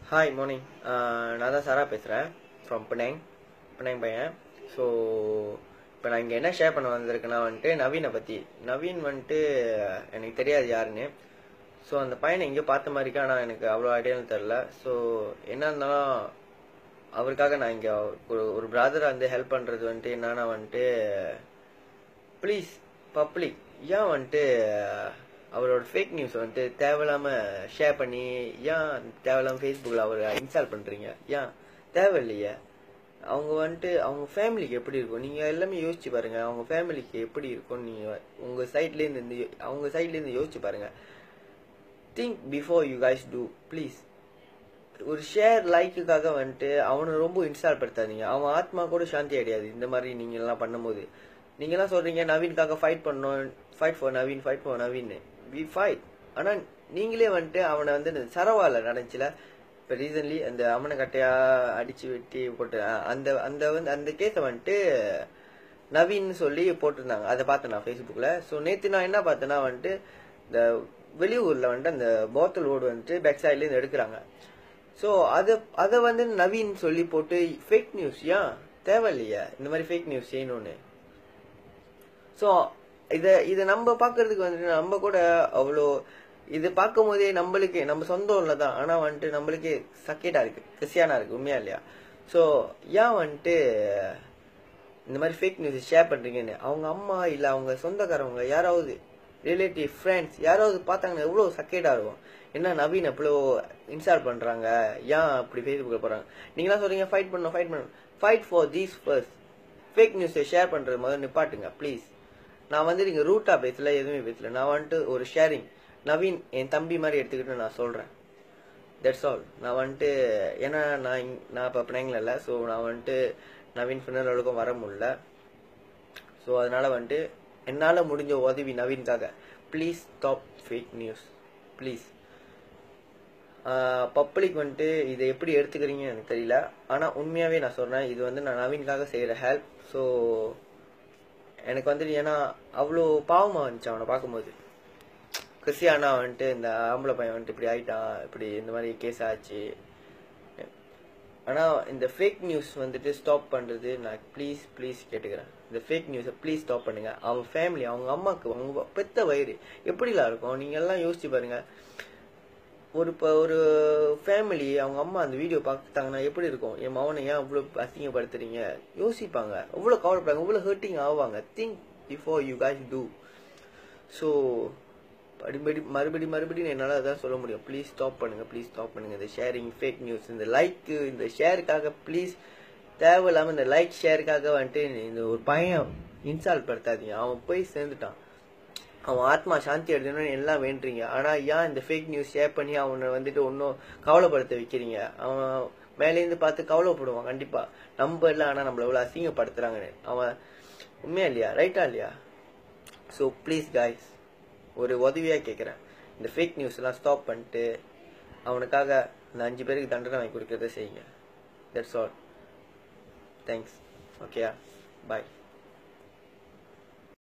Hi morning. நான் தான் சாரா பேசுகிறேன் ஃப்ரம் பினாங் பையன். ஸோ இப்போ நான் இங்கே என்ன ஷேர் பண்ண வந்திருக்கேன்னா நவீனை பற்றி. நவீன் எனக்கு தெரியாது யாருன்னு. ஸோ அந்த பையனை எங்கேயோ பார்த்த மாதிரிக்கா, ஆனால் எனக்கு அவ்வளோ ஐடியான்னு தெரில. ஸோ என்ன இருந்தாலும் அவருக்காக நான் இங்கே ஒரு பிரதரை ஹெல்ப் பண்ணுறது என்னன்னா ப்ளீஸ் பப்ளிக் ஏன் அவரோட ஃபேக் நியூஸ் தேவையில்லாமல் ஷேர் பண்ணி ஏன் தேவையில்லாமல் ஃபேஸ்புக்கில் அவர் இன்ஸ்டால் பண்ணுறீங்க? ஏன் தேவையில்லையே? அவங்க அவங்க ஃபேமிலிக்கு எப்படி இருக்கும் நீங்கள் எல்லாமே யோசிச்சு பாருங்கள். அவங்க ஃபேமிலிக்கு எப்படி இருக்கும் நீங்கள் உங்கள் சைட்லேருந்து அவங்க சைட்லேருந்து யோசிச்சு பாருங்கள். Think before you guys do please. ஒரு ஷேர் லைக்குக்காக அவனை ரொம்ப இன்ஸ்டால் படுத்தாதீங்க. அவன் ஆத்மா கூட சாந்தி அடையாது இந்த மாதிரி நீங்கள்லாம் பண்ணும்போது. நீங்கள்லாம் சொல்கிறீங்க நவீனுக்காக ஃபைட் பண்ணோம், fight for Naveen we fight. ஆனால் நீங்களே அவனை சரவால நடந்துச்சுல இப்போ ரீசன்ட்லி அந்த அம்மனை கட்டையா அடிச்சு வெட்டி போட்டு அந்த கேஸை நவீன் சொல்லி போட்டிருந்தாங்க. அதை பார்த்தேன் நான் ஃபேஸ்புக்கில். ஸோ நேற்று நான் என்ன பார்த்தேன்னா இந்த வெளியூரில் அந்த போத்தல் ஓடு பேக் சைட்லேருந்து எடுக்கிறாங்க. ஸோ அதை நவீன் சொல்லி போட்டு ஃபேக் நியூஸ் ஏன் தேவையில்லையா இந்த மாதிரி ஃபேக் நியூஸ் செய்யணும்னு? ஸோ இதை நம்ம பார்க்கறதுக்கு நம்ம கூட அவ்வளோ இது பார்க்கும் போதே நம்மளுக்கு நம்ம சொந்தம் இல்லை தான். ஆனால் நம்மளுக்கே சக்கேட்டா இருக்கு, கிறிஸ்டியானா இருக்கு, உண்மையா இல்லையா? ஸோ ஏன் இந்த மாதிரி ஃபேக் நியூஸ் ஷேர் பண்றீங்கன்னு அவங்க அம்மா இல்லை அவங்க சொந்தக்காரவங்க யாராவது ரிலேட்டிவ் ஃப்ரெண்ட்ஸ் யாராவது பார்த்தாங்கன்னா எவ்வளோ சக்கேட்டா இருக்கும். என்ன நவீன் எவ்வளோ இன்ஸ்டால் பண்றாங்க, ஏன் அப்படி ஃபேஸ்புக்கில் போறாங்க? நீங்களாம் சொல்றீங்க fight for these first. Fake நியூஸை ஷேர் பண்றது முதல்ல நிப்பாட்டுங்க ப்ளீஸ். நான் நீங்க ரூட்டா பேசல, எதுவுமே பேசல. நான் ஒரு ஷேரிங் நவீன் என் தம்பி மாதிரி எடுத்துக்கிட்டு நான் சொல்றேன். That's all. நான் ஏன்னா நான் இப்போ பிள்ளைங்கள இல்லை. ஸோ நான் நவீன் ஃபினரலுக்கும் வர முடியல. ஸோ அதனால என்னால் முடிஞ்ச உதவி நவீனுக்காக please stop fake news please. Public இதை எப்படி எடுத்துக்கிறீங்கன்னு எனக்கு தெரியல. ஆனால் உண்மையாகவே நான் சொல்கிறேன், இது நான் நவீனுக்காக செய்கிற ஹெல்ப். ஸோ எனக்கு ஏன்னா அவ்வளோ பாவமாக இருந்துச்சு அவனை பார்க்கும்போது. கிறிஸ்டியானா இந்த ஆம்பளை பையன் இப்படி ஆயிட்டான், இப்படி இந்த மாதிரி கேஸ் ஆச்சு. ஆனால் இந்த ஃபேக் நியூஸ் ஸ்டாப் பண்ணுறது நான் ப்ளீஸ் கேட்டுக்கிறேன். இந்த ஃபேக் நியூஸை ப்ளீஸ் ஸ்டாப் பண்ணுங்க. அவங்க ஃபேமிலி, அவங்க அம்மாவுக்கு, அவங்க பெத்த வயிறு எப்படிலாம் இருக்கும் நீங்கள் எல்லாம் யோசிச்சு பாருங்க. ஒரு ஃபேமிலி அவங்க அம்மா அந்த வீடியோ பார்த்தாங்கன்னா எப்படி இருக்கும்? என் மகனை ஏன் அவ்வளோ அசிங்கப்படுத்துறீங்க யோசிப்பாங்க, அவ்வளோ கவலைப்படுறாங்க, அவ்வளோ ஹர்ட்டிங் ஆவாங்க. Think before you guys do. So மறுபடியும் என்னால் அதான் சொல்ல முடியும். ப்ளீஸ் ஸ்டாப் பண்ணுங்க இந்த ஷேரிங் ஃபேக் நியூஸ், இந்த லைக்கு, இந்த ஷேருக்காக ப்ளீஸ். தேவையில்லாமல் இந்த லைக் ஷேருக்காக இந்த ஒரு பையன் இன்ஸ்டால் படுத்தாதீங்க. அவன் போய் சேர்ந்துட்டான், அவன் ஆத்மா சாந்தி அடையணும்னு எல்லாம் வேண்டுறீங்க. ஆனால் ஏன் இந்த ஃபேக் நியூஸ் ஷேர் பண்ணி அவனை இன்னும் கவலைப்படுத்த வைக்கிறீங்க? அவன் மேலேருந்து பார்த்து கவலைப்படுவான் கண்டிப்பா. நம்ம இல்லை, ஆனால் நம்மள எவ்வளோ அசிங்கப்படுத்துறாங்கன்னு. அவன் உண்மையா இல்லையா, ரைட்டா இல்லையா? ஸோ ப்ளீஸ் காய்ஸ், ஒரு உதவியாக கேட்குறேன், இந்த ஃபேக் நியூஸ் எல்லாம் ஸ்டாப் பண்ணிட்டு அவனுக்காக அந்த 5 பேருக்கு தண்டனை வாங்கி கொடுக்கறத செய்யுங்க. That's all. தேங்க்ஸ். ஓகேயா, பாய்.